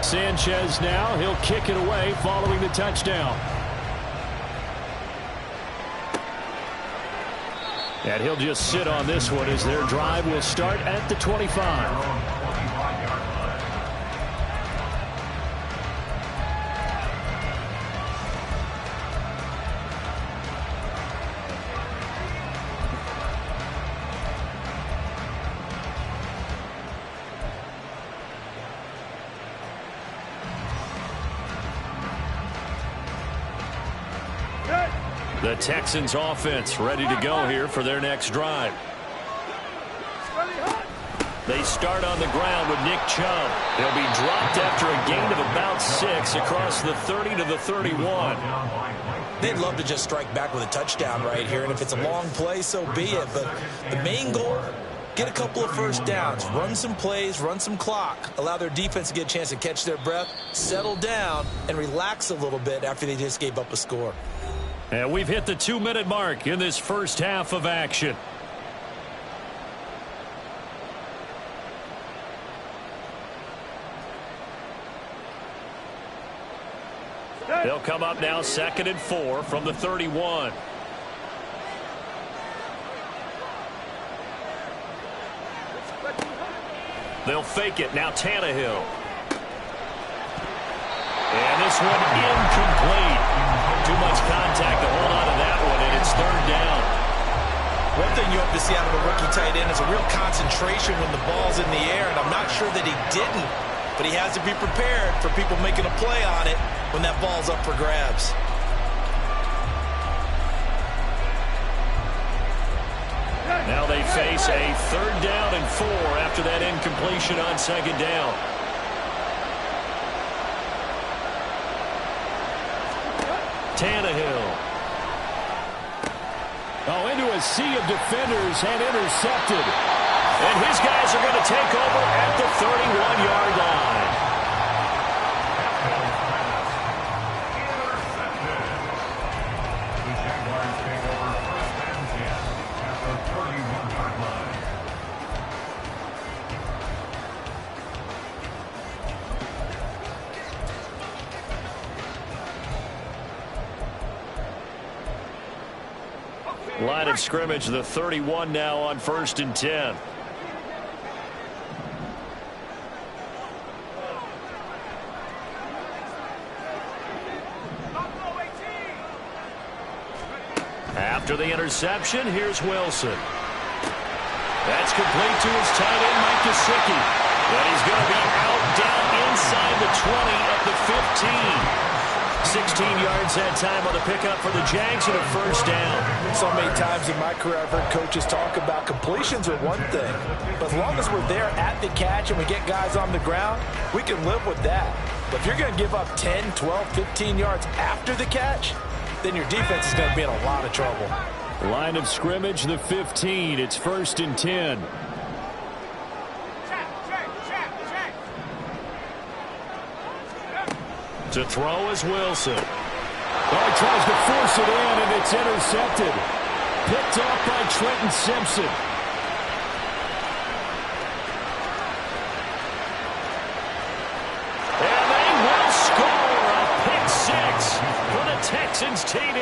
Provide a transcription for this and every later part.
Sanchez now. He'll kick it away following the touchdown. And he'll just sit on this one as their drive will start at the 25. The Texans offense ready to go here for their next drive. They start on the ground with Nick Chubb. He'll be dropped after a gain of about 6 across the 30 to the 31. They'd love to just strike back with a touchdown right here, and if it's a long play, so be it. But the main goal, get a couple of first downs, run some plays, run some clock, allow their defense to get a chance to catch their breath, settle down, and relax a little bit after they just gave up a score. And we've hit the 2-minute mark in this first half of action. They'll come up now 2nd and 4 from the 31. They'll fake it. Now Tannehill. And this one incomplete. Too much contact to hold on to that one, and it's 3rd down. One thing you hope to see out of a rookie tight end is a real concentration when the ball's in the air, and I'm not sure that he didn't, but he has to be prepared for people making a play on it when that ball's up for grabs. Now they face a 3rd down and 4 after that incompletion on 2nd down. Tannehill. Oh, into a sea of defenders and intercepted. And his guys are going to take over at the 31-yard line. Line of scrimmage, the 31 now on 1st and 10. After the interception, here's Wilson. That's complete to his tight end, Mike Gesicki. But he's going to be out down inside the 20 at the 15. 16 yards that time on the pickup for the Jags and a 1st down. So many times in my career I've heard coaches talk about completions are one thing, but as long as we're there at the catch and we get guys on the ground, we can live with that. But if you're going to give up 10, 12, 15 yards after the catch, then your defense is going to be in a lot of trouble. Line of scrimmage, the 15. It's 1st and 10. To throw is Wilson. Oh, he tries to force it in, and it's intercepted. Picked up by Trenton Simpson. And they will score a pick 6 for the Texans TD.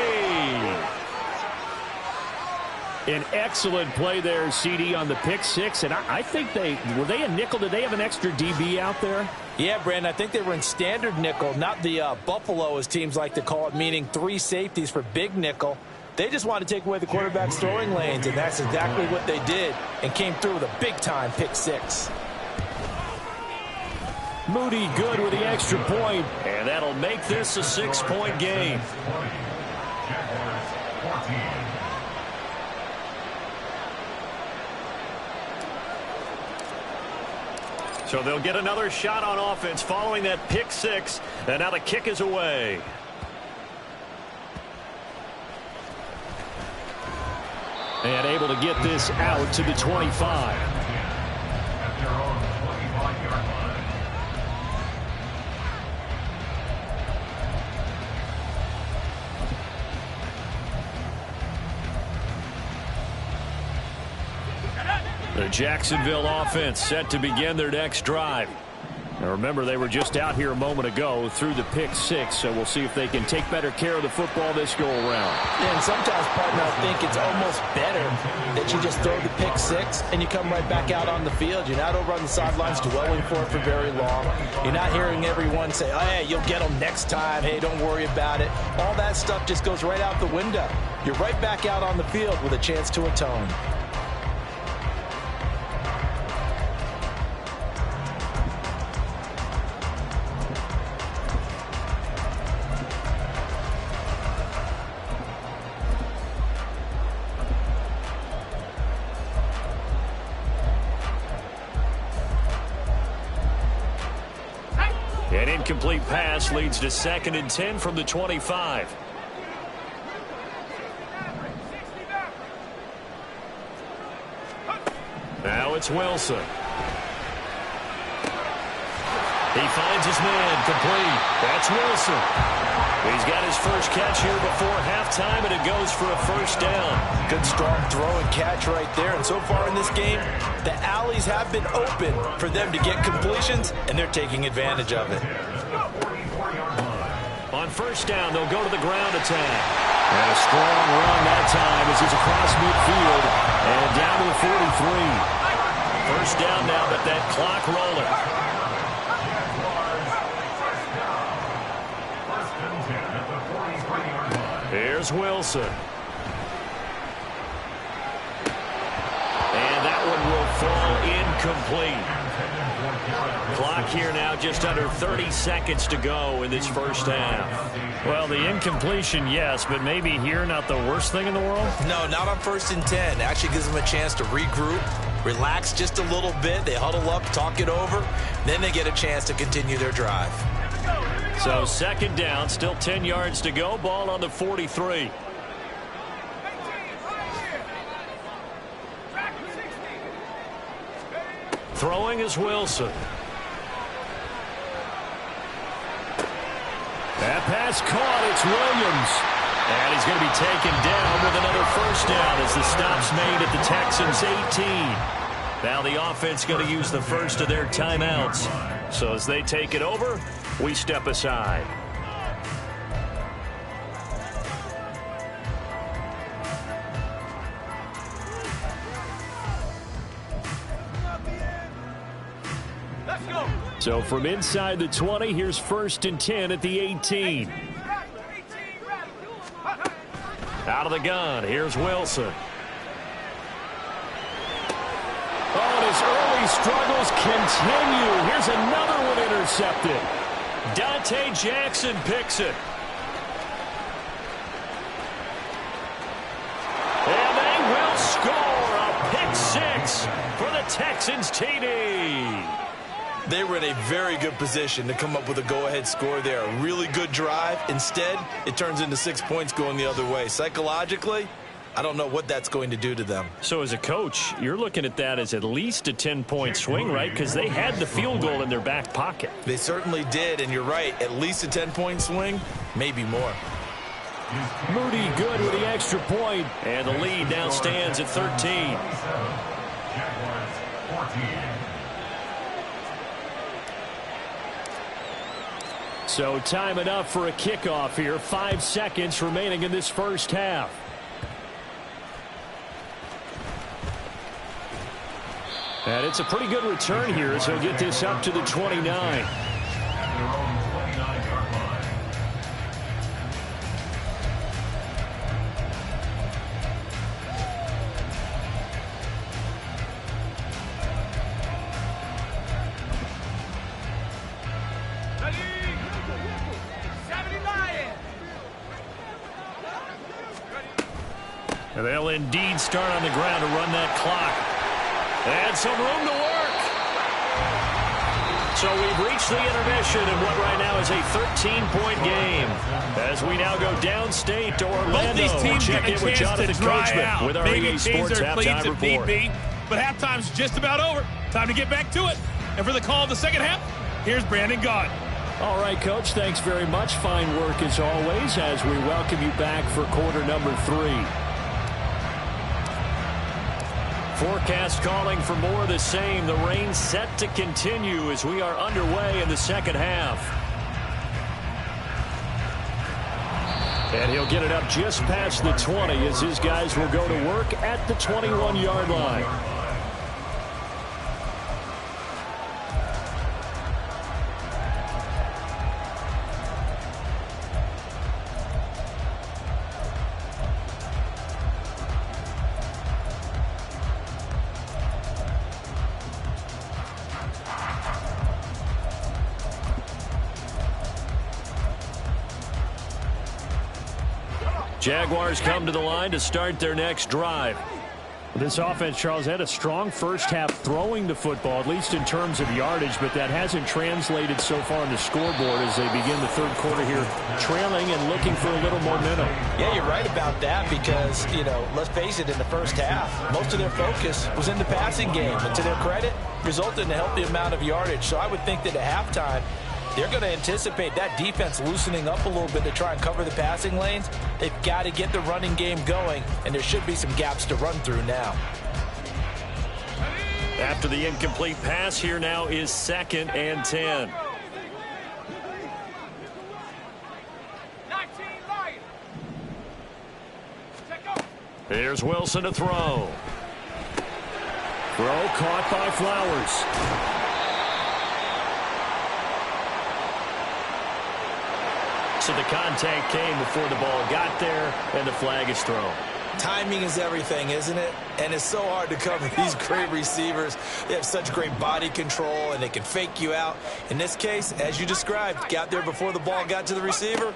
An excellent play there, CD, on the pick 6. And I think were they a nickel? Did they have an extra DB out there? Yeah, Brandon, I think they were in standard nickel, not the Buffalo, as teams like to call it, meaning 3 safeties for big nickel. They just wanted to take away the quarterback's throwing lanes, and that's exactly what they did, and came through with a big-time pick 6. Moody good with the extra point, and that'll make this a 6-point game. So they'll get another shot on offense following that pick 6, and now the kick is away. And able to get this out to the 25. The Jacksonville offense set to begin their next drive. Now remember, they were just out here a moment ago through the pick 6, so we'll see if they can take better care of the football this go-around. Yeah, and sometimes, partner, I think it's almost better that you just throw the pick 6 and you come right back out on the field. You're not over on the sidelines dwelling for it for very long. You're not hearing everyone say, oh, hey, you'll get them next time. Hey, don't worry about it. All that stuff just goes right out the window. You're right back out on the field with a chance to atone. An incomplete pass leads to 2nd and 10 from the 25. Now it's Wilson. He finds his man, complete. That's Wilson. He's got his first catch here before halftime, and it goes for a first down. Good strong throw and catch right there. And so far in this game, the alleys have been open for them to get completions, and they're taking advantage of it. On first down, they'll go to the ground attack. And a strong run that time as he's across midfield and down to the 43. First down now, but that clock rolling. Here's Wilson. And that one will fall incomplete. Clock here now, just under 30 seconds to go in this first half. Well, the incompletion, yes, but maybe here not the worst thing in the world? No, not on 1st and 10. Actually gives them a chance to regroup, relax just a little bit. They huddle up, talk it over. Then they get a chance to continue their drive. So 2nd down, still 10 yards to go. Ball on the 43. Throwing is Wilson. That pass caught. It's Williams. And he's going to be taken down with another first down as the stop's made at the Texans' 18. Now the offense going to use the first of their timeouts. So as they take it over, we step aside. So from inside the 20, here's 1st and 10 at the 18. Out of the gun, here's Wilson. Oh, and his early struggles continue. Here's another one intercepted. Dante Jackson picks it. And they will score a pick 6 for the Texans TD. They were in a very good position to come up with a go-ahead score there. A really good drive. Instead, it turns into 6 points going the other way. Psychologically, I don't know what that's going to do to them. So as a coach, you're looking at that as at least a 10-point swing, right? Because they had the field goal in their back pocket. They certainly did, and you're right. At least a 10-point swing, maybe more. Moody good with the extra point, and the lead now stands at 13. So time enough for a kickoff here. 5 seconds remaining in this first half. And it's a pretty good return here as he'll get this up to the 29. And they'll indeed start on the ground to run that clock. And some room to work. So we've reached the intermission in what right now is a 13-point game. As we now go downstate to Orlando. Both these teams check get in a with chance Jonathan to dry Coachman out. with our Maybe EA change Sports their cleats halftime if need report. be. But halftime's just about over. Time to get back to it. And for the call of the second half, here's Brandon Gaudin. All right, Coach, thanks very much. Fine work as always as we welcome you back for quarter number 3. Forecast calling for more of the same. The rain set to continue as we are underway in the second half. And he'll get it up just past the 20 as his guys will go to work at the 21-yard line. Jaguars come to the line to start their next drive. This offense, Charles, had a strong first half throwing the football, at least in terms of yardage, but that hasn't translated so far on the scoreboard as they begin the third quarter here, trailing and looking for a little momentum. Yeah, you're right about that because, let's face it, in the first half, most of their focus was in the passing game. And to their credit, resulted in a healthy amount of yardage. So I would think that at halftime, they're going to anticipate that defense loosening up a little bit to try and cover the passing lanes. They've got to get the running game going, and there should be some gaps to run through now. After the incomplete pass, here now is 2nd and 10. Here's Wilson to throw. Throw caught by Flowers. So the contact came before the ball got there, and the flag is thrown. Timing is everything, isn't it? And it's so hard to cover these great receivers. They have such great body control, and they can fake you out. In this case, as you described, got there before the ball got to the receiver.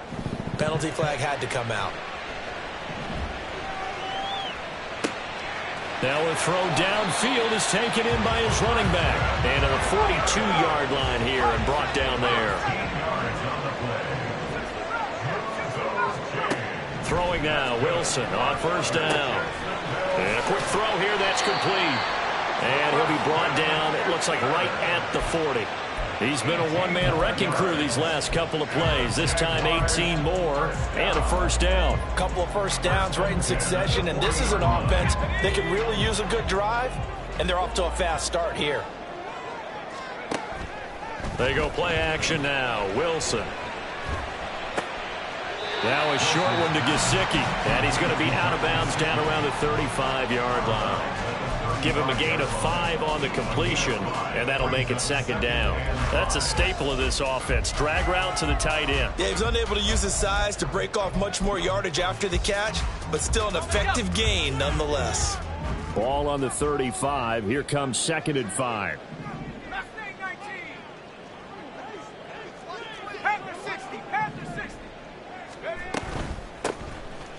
Penalty flag had to come out. Now a throw downfield is taken in by his running back. And at the 42-yard line here and brought down there. Throwing now, Wilson on first down. And a quick throw here, that's complete. And he'll be brought down, it looks like right at the 40. He's been a one-man wrecking crew these last couple of plays. This time 18 more and a first down. A couple of first downs right in succession, and this is an offense that can really use a good drive, and they're off to a fast start here. They go play action now. Wilson. Now a short one to Gesicki, and he's going to be out of bounds down around the 35-yard line. Give him a gain of 5 on the completion, and that'll make it 2nd down. That's a staple of this offense. Drag route to the tight end. Yeah, he's unable to use his size to break off much more yardage after the catch, but still an effective gain nonetheless. Ball on the 35. Here comes 2nd and 5.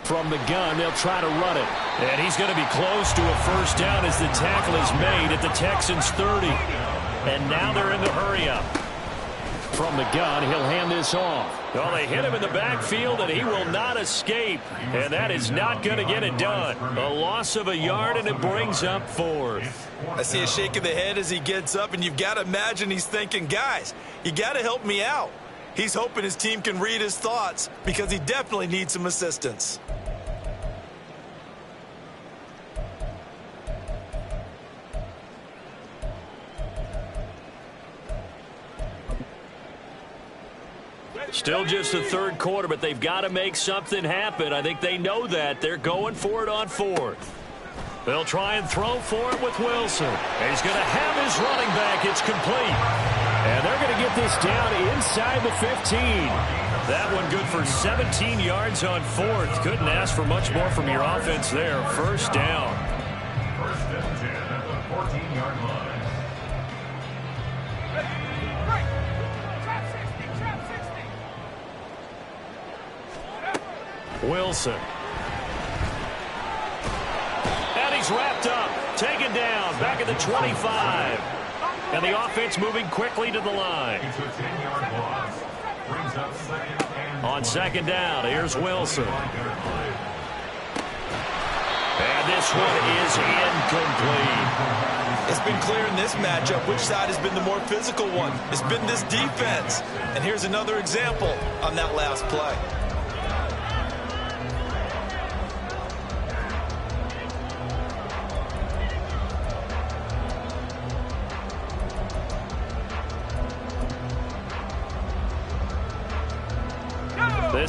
From the gun, they'll try to run it. And he's going to be close to a first down as the tackle is made at the Texans' 30. And now they're in the hurry-up. From the gun, he'll hand this off. Well, they hit him in the backfield, and he will not escape. And that is not going to get it done. A loss of a yard, and it brings up 4th. I see a shake of the head as he gets up, and you've got to imagine he's thinking, guys, you got to help me out. He's hoping his team can read his thoughts because he definitely needs some assistance. Still just the third quarter, but they've got to make something happen. I think they know that. They're going for it on 4th. They'll try and throw for it with Wilson. And he's going to have his running back. It's complete. And they're going to get this down inside the 15. That one good for 17 yards on 4th. Couldn't ask for much more from your offense there. First down. First and 10 at the 14-yard line. Wilson. And he's wrapped up. Taken down. Back at the 25. And the offense moving quickly to the line. On 2nd down, here's Wilson. And this one is incomplete. It's been clear in this matchup which side has been the more physical one. It's been this defense. And here's another example on that last play.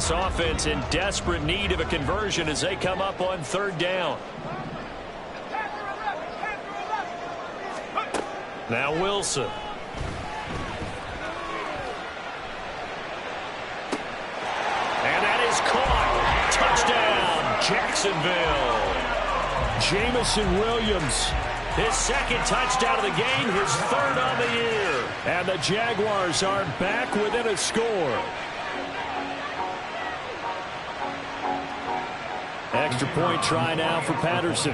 This offense in desperate need of a conversion as they come up on third down. Now Wilson. And that is caught. Touchdown, Jacksonville. Jamison Williams. His second touchdown of the game, his third on the year. And the Jaguars are back within a score. Extra point try now for Patterson.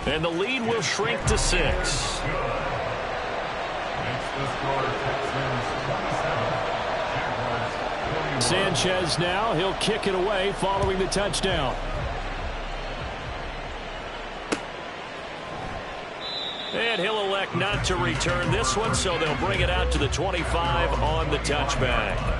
And the lead will shrink to 6. Sanchez now, he'll kick it away following the touchdown. And he'll elect not to return this one, so they'll bring it out to the 25 on the touchback.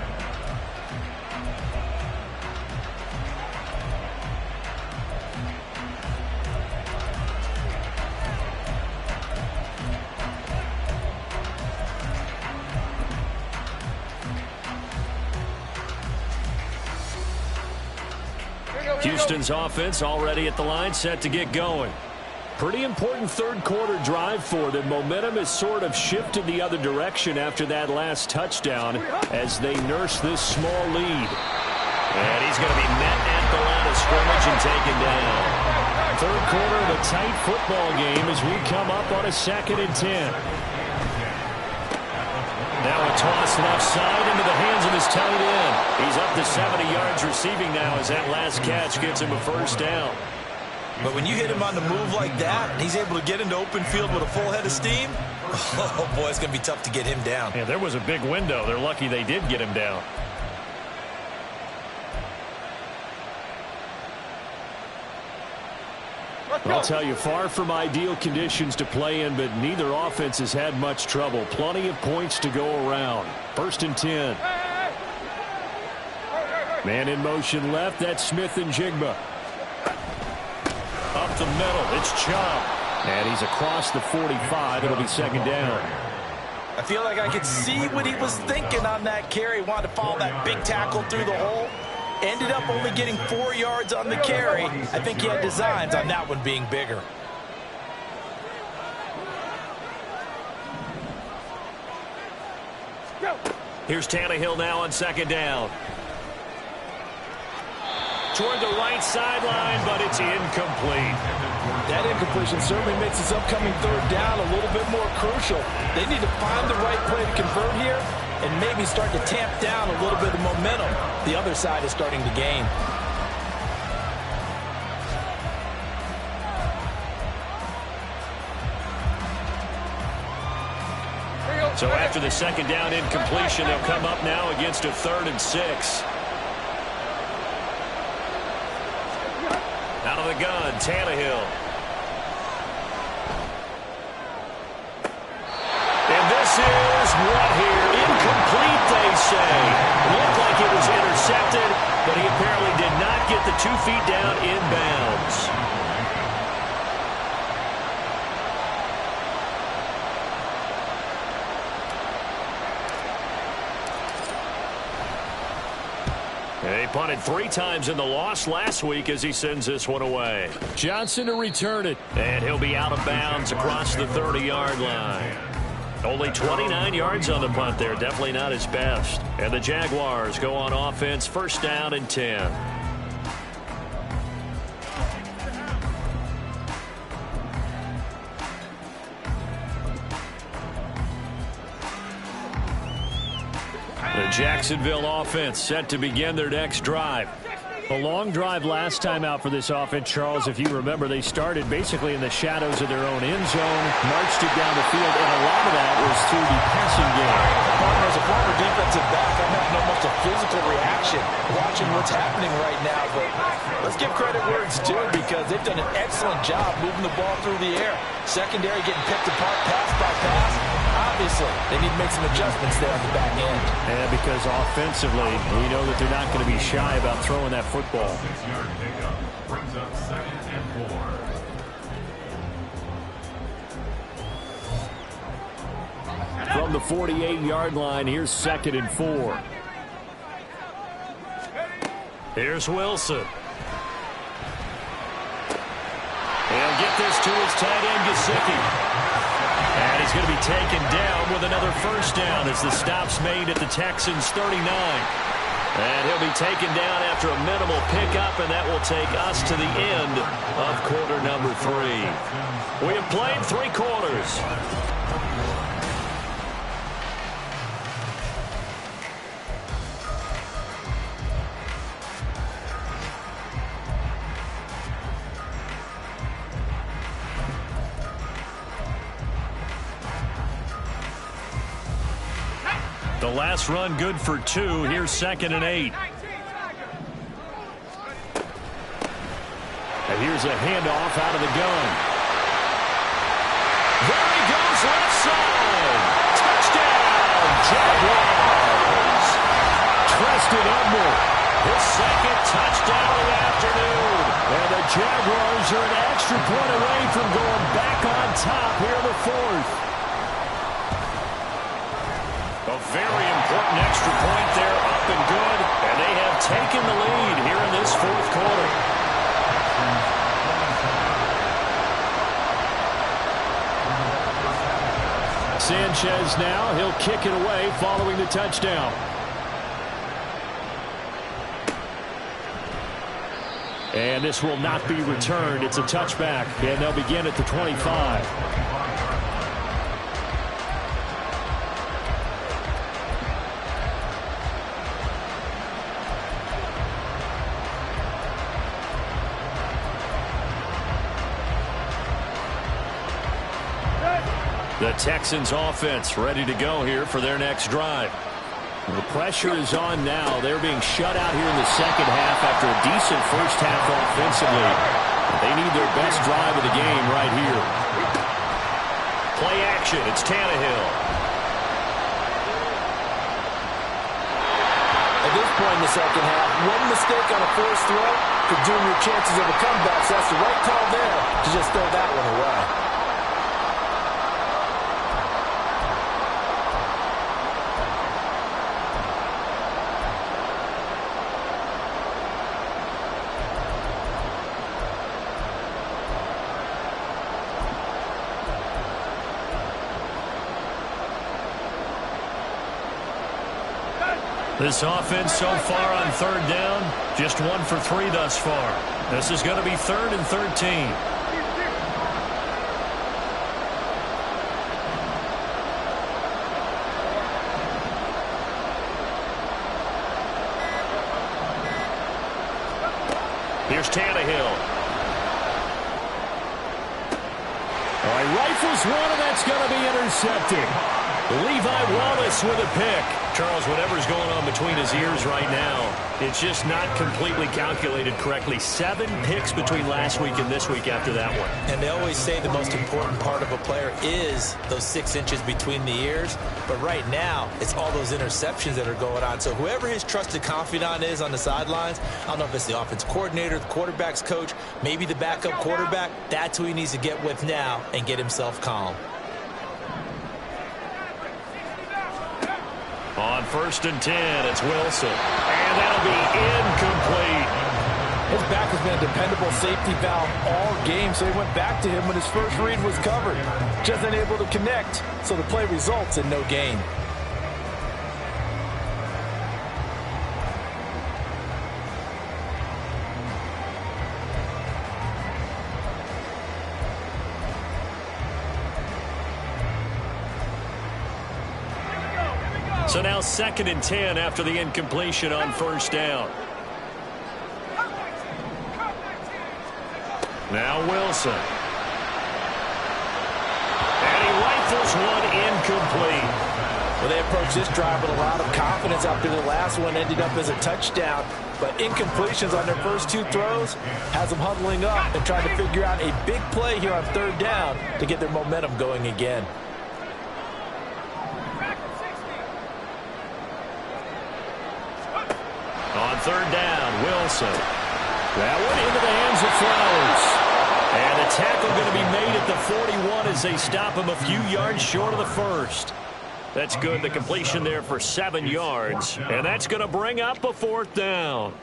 Houston's offense already at the line, set to get going. Pretty important third quarter drive for them. Momentum has sort of shifted the other direction after that last touchdown as they nurse this small lead. And he's going to be met at the line of scrimmage and taken down. Third quarter of a tight football game as we come up on a 2nd and 10. Now a toss left side into the hands of his tight end. He's up to 70 yards receiving now as that last catch gets him a first down. But when you hit him on the move like that, and he's able to get into open field with a full head of steam, oh boy, it's going to be tough to get him down. Yeah, there was a big window. They're lucky they did get him down. I'll tell you, far from ideal conditions to play in, but neither offense has had much trouble. Plenty of points to go around. 1st and 10. Man in motion left. That's Smith and Jigba. Up the middle, it's Chubb. And he's across the 45. It'll be 2nd down. I feel like I could see what he was thinking on that carry. Wanted to follow that big tackle through the hole. Ended up only getting 4 yards on the carry. I think he had designs on that one being bigger. Here's Tannehill now on 2nd down. Toward the right sideline, but it's incomplete. That incompletion certainly makes this upcoming 3rd down a little bit more crucial. They need to find the right play to convert here and maybe start to tamp down a little bit of momentum. The other side is starting to gain. So after the 2nd down incompletion, they'll come up now against a 3rd and 6. Out of the gun, Tannehill. And this is what here? Incomplete, they say. Looked like it was intercepted, but he apparently did not get the 2 feet down inbounds. They punted 3 times in the loss last week as he sends this one away. Johnson to return it. And he'll be out of bounds across the 30-yard line. Only 29 yards on the punt there. Definitely not his best. And the Jaguars go on offense, 1st down and 10. The Jacksonville offense set to begin their next drive. A long drive last time out for this offense, Charles. If you remember, they started basically in the shadows of their own end zone, marched it down the field, and a lot of that was through the passing game. As a former defensive back, I'm having almost a physical reaction watching what's happening right now. But let's give credit where it's due because they've done an excellent job moving the ball through the air. Secondary getting picked apart pass by pass. Obviously, they need to make some adjustments there on the back end. And because offensively, we know that they're not going to be shy about throwing that football. 6-yard pickup brings up 2nd and 4. From the 48-yard line, here's 2nd and 4. Here's Wilson. He'll get this to his tight end, Gesicki. And he's going to be taken down with another first down as the stop's made at the Texans' 39. And he'll be taken down after a minimal pickup, and that will take us to the end of quarter number 3. We have played 3 quarters. The last run good for 2. Here's 2nd and 8. And here's a handoff out of the gun. There he goes, left side. Touchdown, Jaguars. Treston Edmonds, His 2nd touchdown of the afternoon. and the Jaguars are an extra point away from going back on top here in the 4th. A very important extra point there, up and good. And they have taken the lead here in this 4th quarter. Sanchez now, he'll kick it away following the touchdown. And this will not be returned. It's a touchback, and they'll begin at the 25. The Texans offense ready to go here for their next drive. The pressure is on now. They're being shut out here in the second half after a decent first half offensively. They need their best drive of the game right here. Play action. It's Tannehill. At this point in the second half, one mistake on a forced throw could doom your chances of a comeback. So that's the right call there to just throw that one away. This offense so far on 3rd down, just 1 for 3 thus far. This is going to be 3rd and 13. Here's Tannehill. All right, rifles one, and that's going to be intercepted. Levi Wallace with a pick. Charles, whatever's going on between his ears right now, it's just not completely calculated correctly. 7 picks between last week and this week after that one. And they always say the most important part of a player is those 6 inches between the ears. But right now, it's all those interceptions that are going on. So whoever his trusted confidant is on the sidelines, I don't know if it's the offense coordinator, the quarterback's coach, maybe the backup quarterback, that's who he needs to get with now and get himself calm. On 1st and 10, it's Wilson. And that'll be incomplete. His back has been a dependable safety valve all game, so he went back to him when his first read was covered. Just unable to connect, so the play results in no gain. So now 2nd and 10 after the incompletion on 1st down. Now Wilson. And he rifles one incomplete. Well, they approached this drive with a lot of confidence after the last one ended up as a touchdown. But incompletions on their first 2 throws has them huddling up and trying to figure out a big play here on 3rd down to get their momentum going again. On 3rd down, Wilson. That one into the hands of Flowers. And the tackle going to be made at the 41 as they stop him a few yards short of the first. That's good. The completion there for 7 yards. And that's going to bring up a 4th down.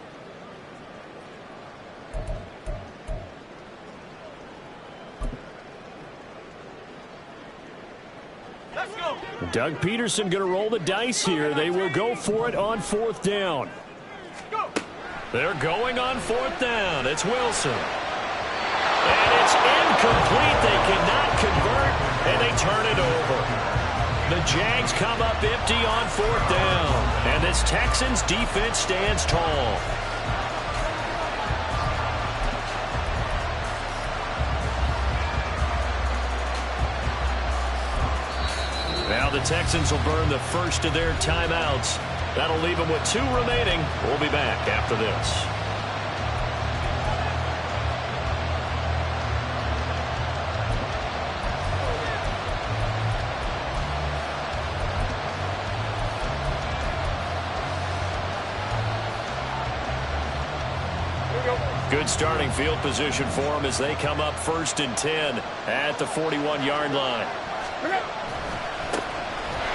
Doug Peterson going to roll the dice here. They will go for it on 4th down. They're going on 4th down. It's Wilson. And it's incomplete. They cannot convert, and they turn it over. The Jags come up empty on 4th down. And this Texans defense stands tall. Now the Texans will burn the first of their timeouts. That'll leave them with 2 remaining. We'll be back after this. Good starting field position for them as they come up 1st and 10 at the 41-yard line.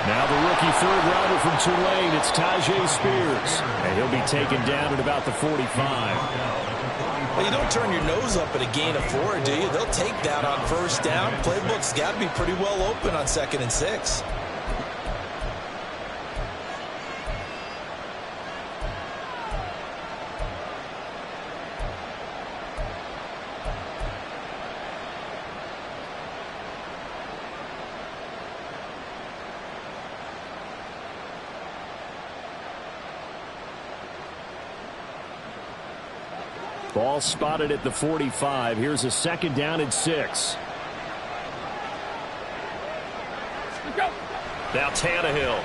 Now the rookie 3rd-rounder from Tulane, it's Tyjae Spears. And he'll be taken down at about the 45. Well, you don't turn your nose up at a gain of 4, do you? They'll take that on 1st down. Playbook's got to be pretty well open on 2nd and 6. Ball spotted at the 45. Here's a 2nd down and 6. Now Tannehill.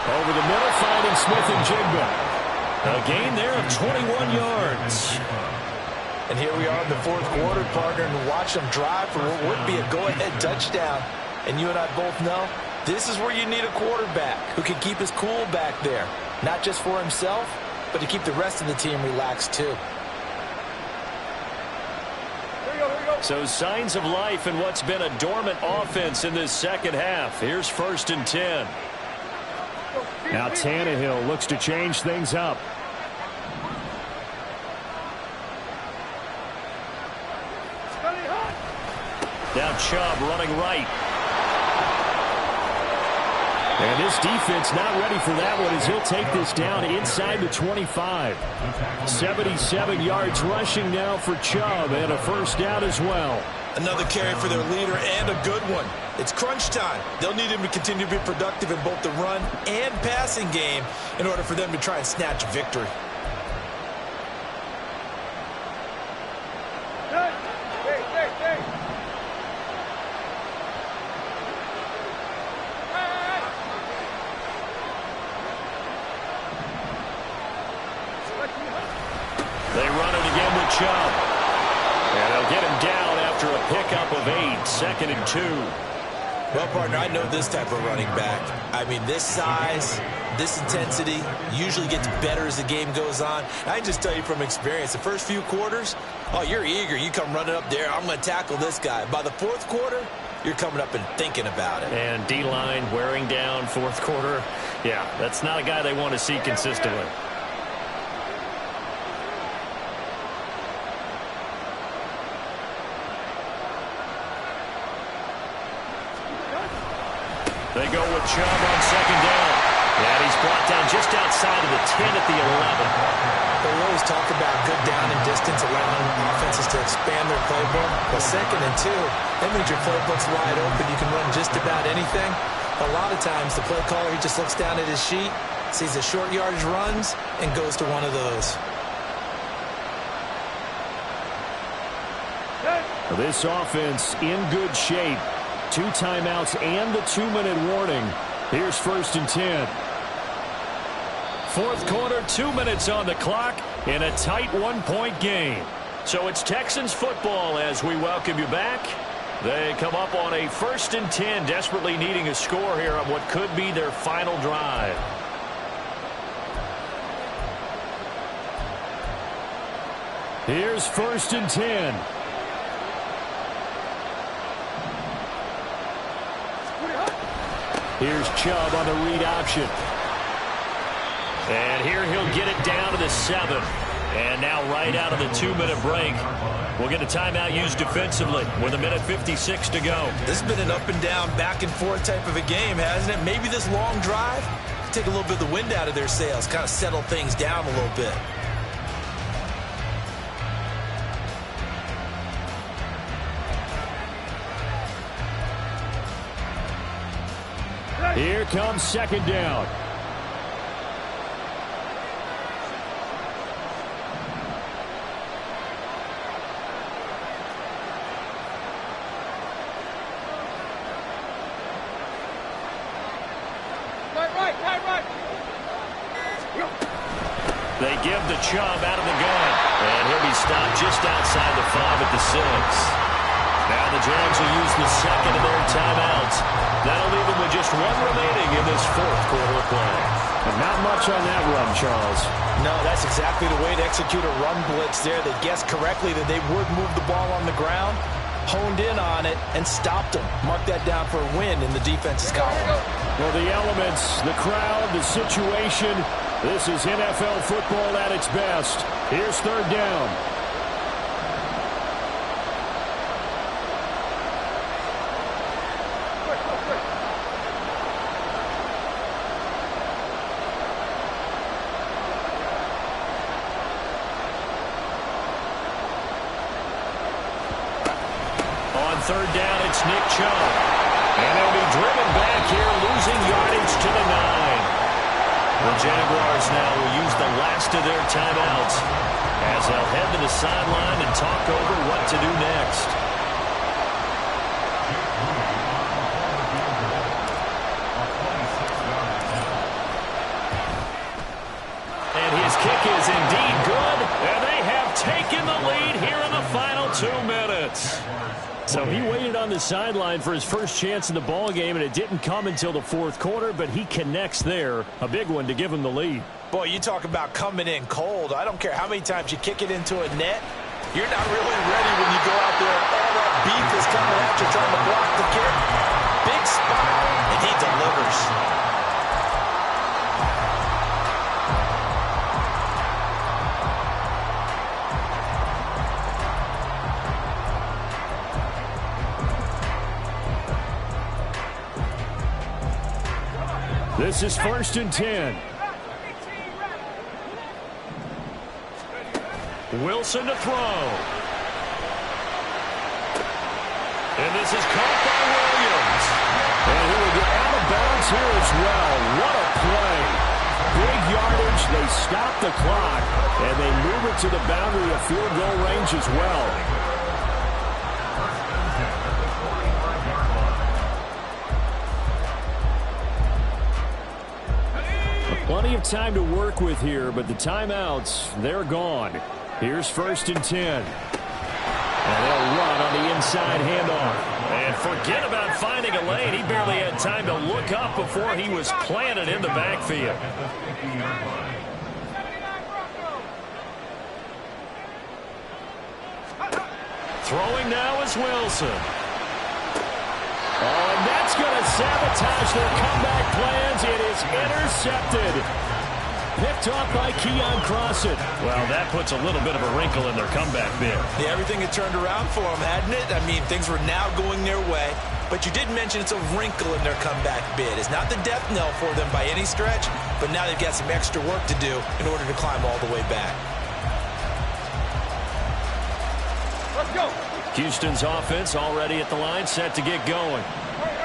Over the middle, finding Smith-Njigba. A gain there of 21 yards. And here we are in the 4th quarter, partner, and watch them drive for what would be a go-ahead touchdown. And you and I both know this is where you need a quarterback who can keep his cool back there. Not just for himself, but to keep the rest of the team relaxed too. So signs of life in what's been a dormant offense in this 2nd half. Here's 1st and 10. Now Tannehill looks to change things up. Now Chubb running right. And this defense not ready for that one as he'll take this down inside the 25. 77 yards rushing now for Chubb, and a 1st down as well. Another carry for their leader, and a good one. It's crunch time. They'll need him to continue to be productive in both the run and passing game in order for them to try and snatch a victory. Chubb. And they'll get him down after a pickup of 8, 2nd and 2. Well, partner, I know this type of running back. I mean, this size, this intensity usually gets better as the game goes on. I can just tell you from experience, the first few quarters, oh, you're eager. You come running up there, I'm going to tackle this guy. By the 4th quarter, you're coming up and thinking about it. And D-line wearing down 4th quarter. Yeah, that's not a guy they want to see consistently. They go with Chubb on 2nd down. And he's brought down just outside of the 10 at the 11. They always talk about good down and distance, allowing offenses to expand their playbook. But 2nd and 2, that means your playbook's wide open. You can run just about anything. A lot of times, the play caller, he just looks down at his sheet, sees the short yardage runs, and goes to one of those. This offense in good shape. 2 timeouts and the 2-minute warning. Here's 1st and 10. 4th quarter, 2 minutes on the clock in a tight 1-point game. So it's Texans football as we welcome you back. They come up on a 1st and 10, desperately needing a score here on what could be their final drive. Here's 1st and 10. Here's Chubb on the read option. And here he'll get it down to the 7. And now right out of the 2-minute break, we'll get a timeout used defensively with 1:56 to go. This has been an up and down, back and forth type of a game, hasn't it? Maybe this long drive, take a little bit of the wind out of their sails, kind of settle things down a little bit. Here comes second down. They give the Chubb out of the gun. And he'll be stopped just outside the 5 at the 6. Now the Jags will use the second of their timeouts. That'll leave them with just 1 remaining in this 4th quarter of play. And not much on that run, Charles. No, that's exactly the way to execute a run blitz there. They guessed correctly that they would move the ball on the ground, honed in on it, and stopped them. Mark that down for a win in the defense's column. Well, the elements, the crowd, the situation, this is NFL football at its best. Here's third down. On third down, it's Nick Chubb. And they'll be driven back here, losing yardage to the 9. The Jaguars now will use the last of their timeouts as they'll head to the sideline and talk over what to do next. And his kick is indeed good, and they have taken the lead here in the final 2 minutes. So he waited on the sideline for his first chance in the ball game, and it didn't come until the 4th quarter, but he connects there. A big one to give him the lead. Boy, you talk about coming in cold. I don't care how many times you kick it into a net. You're not really ready when you go out there and all that beef is coming at you trying to block the kick. Big spot, and he delivers. This is 1st and 10. Wilson to throw. And this is caught by Williams. And he will get out of bounds here as well. What a play. Big yardage. They stop the clock, and they move it to the boundary of field goal range as well. Plenty of time to work with here, but the timeouts, they're gone. Here's 1st and 10. And they'll run on the inside handoff. And forget about finding a lane. He barely had time to look up before he was planted in the backfield. Throwing now is Wilson. Oh, and that's going to sabotage their comeback plans. It is intercepted. Picked off by Keon Crossan. Well, that puts a little bit of a wrinkle in their comeback bid. Yeah, everything had turned around for them, hadn't it? I mean, things were now going their way. But you did mention it's a wrinkle in their comeback bid. It's not the death knell for them by any stretch, but now they've got some extra work to do in order to climb all the way back. Let's go. Houston's offense already at the line, set to get going.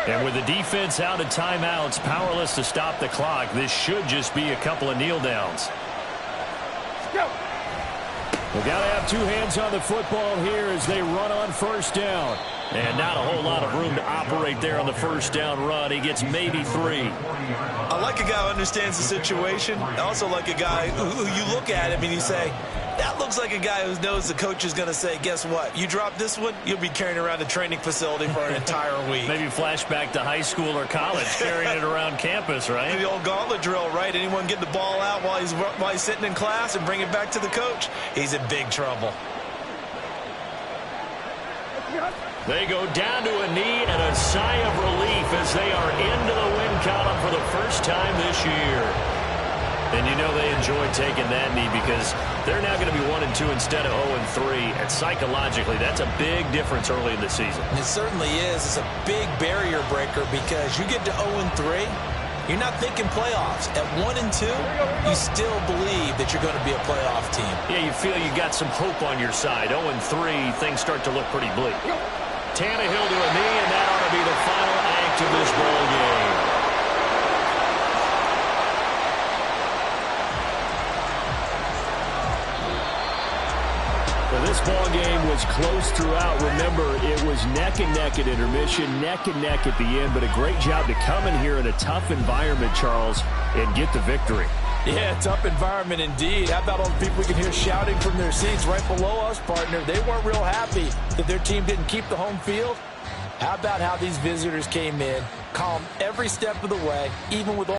And with the defense out of timeouts, powerless to stop the clock, this should just be a couple of kneel downs. They've got to have 2 hands on the football here as they run on 1st down. And not a whole lot of room to operate there on the 1st down run. He gets maybe 3. I like a guy who understands the situation. I also like a guy who you look at him and you say, that looks like a guy who knows the coach is going to say, guess what? You drop this one, you'll be carrying around a training facility for an entire week. Maybe flashback to high school or college, carrying it around campus, right? The old gauntlet drill, right? Anyone get the ball out while he's sitting in class and bring it back to the coach, he's in big trouble. They go down to a knee and a sigh of relief as they are into the win column for the first time this year. And you know they enjoy taking that knee because they're now going to be 1-2 instead of 0-3. And psychologically, that's a big difference early in the season. It certainly is. It's a big barrier breaker because you get to 0-3, you're not thinking playoffs. At 1-2, you still believe that you're going to be a playoff team. Yeah, you feel you got some hope on your side. 0-3, things start to look pretty bleak. Tannehill to a knee, and that ought to be the final act of this ball game. This ball game was close throughout. Remember, it was neck and neck at intermission, neck and neck at the end, but a great job to come in here in a tough environment, Charles, and get the victory. Yeah, tough environment indeed. How about all the people we can hear shouting from their seats right below us, partner? They weren't real happy that their team didn't keep the home field. How about how these visitors came in, calm every step of the way, even with